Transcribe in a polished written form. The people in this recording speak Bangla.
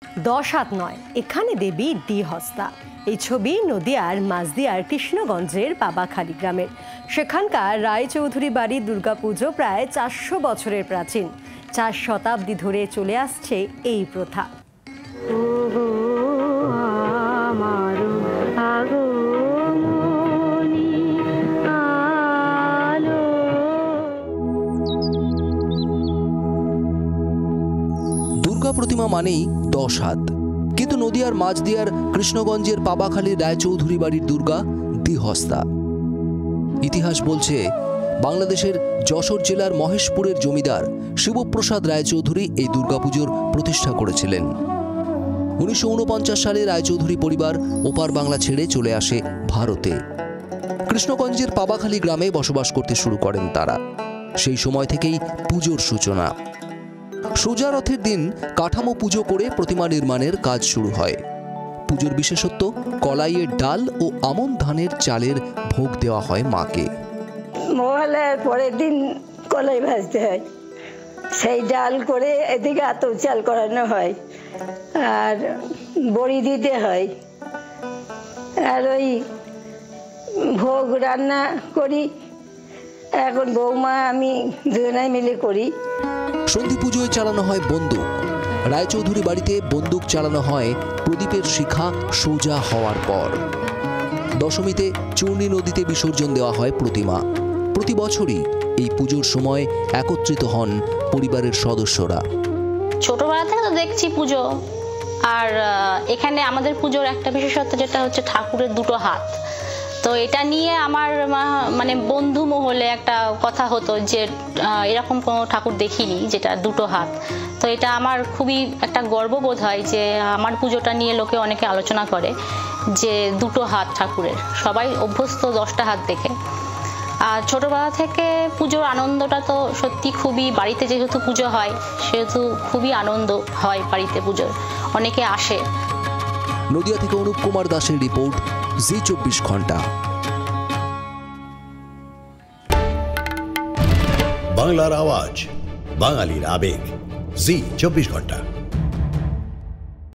10 হাত নয়, এখানে দেবী দ্বিহস্তা। এই ছবি নদিয়ার মাঝদিয়ার কৃষ্ণগঞ্জের বাবাখালী গ্রামের। সেখানকার রায়চৌধুরী বাড়ির দুর্গাপুজো প্রায় 400 বছরের প্রাচীন। 4 শতাব্দী ধরে চলে আসছে এই প্রথা। দুর্গা প্রতিমা মানেই 10 হাত, কিন্তু নদিয়ার মাঝদিয়ার কৃষ্ণগঞ্জের পাবাখালীর রায়চৌধুরী বাড়ির দুর্গা দ্বিহস্তা। ইতিহাস বলছে বাংলাদেশের যশোর জেলার মহেশপুরের জমিদার শিবপ্রসাদ রায়চৌধুরী এই দুর্গাপুজোর প্রতিষ্ঠা করেছিলেন। 1949 সালে রায়চৌধুরী পরিবার ওপার বাংলা ছেড়ে চলে আসে ভারতে। কৃষ্ণগঞ্জের পাবাখালী গ্রামে বসবাস করতে শুরু করেন তারা। সেই সময় থেকেই পুজোর সূচনা। সোজা রথের দিন কাঠামো পুজো করে প্রতিমা নির্মাণের কাজ শুরু হয়। পুজোর বিশেষত্ব, কলাইয়ের ডাল ও আমন ধানের চালের ভোগ দেওয়া হয় মাকে। মহালয়ার পরের দিন কলাই ভাজতে হয়, সেই ডাল করে এদিকে আতপ চাল করানো হয়, আর বড়ি দিতে হয়, আর ওই ভোগ রান্না করি। এখন বৌমা আমি দুজনাই মিলে করি। সন্ধি পুজোয় চালানো হয় বন্দুক। রায়চৌধুরী বাড়িতে বন্দুক চালানো হয় প্রদীপের শিখা সোজা হওয়ার পর। দশমীতে চূর্ণী নদীতে বিসর্জন দেওয়া হয় প্রতিমা। প্রতি বছরই এই পুজোর সময় একত্রিত হন পরিবারের সদস্যরা। ছোটবেলা থেকে তো দেখছি পুজো, আর এখানে আমাদের পুজোর একটা বিশেষত্ব যেটা হচ্ছে ঠাকুরের দুটো হাত। তো এটা নিয়ে আমার মানে বন্ধু মহলে একটা কথা হতো যে এরকম কোনো ঠাকুর দেখিনি যেটা দুটো হাত। তো এটা আমার খুবই একটা গর্ববোধ হয় যে আমার পুজোটা নিয়ে লোকে অনেকে আলোচনা করে যে দুটো হাত ঠাকুরের। সবাই অভ্যস্ত 10টা হাত দেখে। আর ছোটবেলা থেকে পুজোর আনন্দটা তো সত্যি খুবই, বাড়িতে যেহেতু পুজো হয় সেহেতু খুবই আনন্দ হয় বাড়িতে পুজোর, অনেকে আসে। নদিয়া থেকে অনুপ কুমার দাসের রিপোর্ট, জি 24 ঘন্টা। বাংলার আওয়াজ, বাঙালির আবেগ, জি 24 ঘন্টা।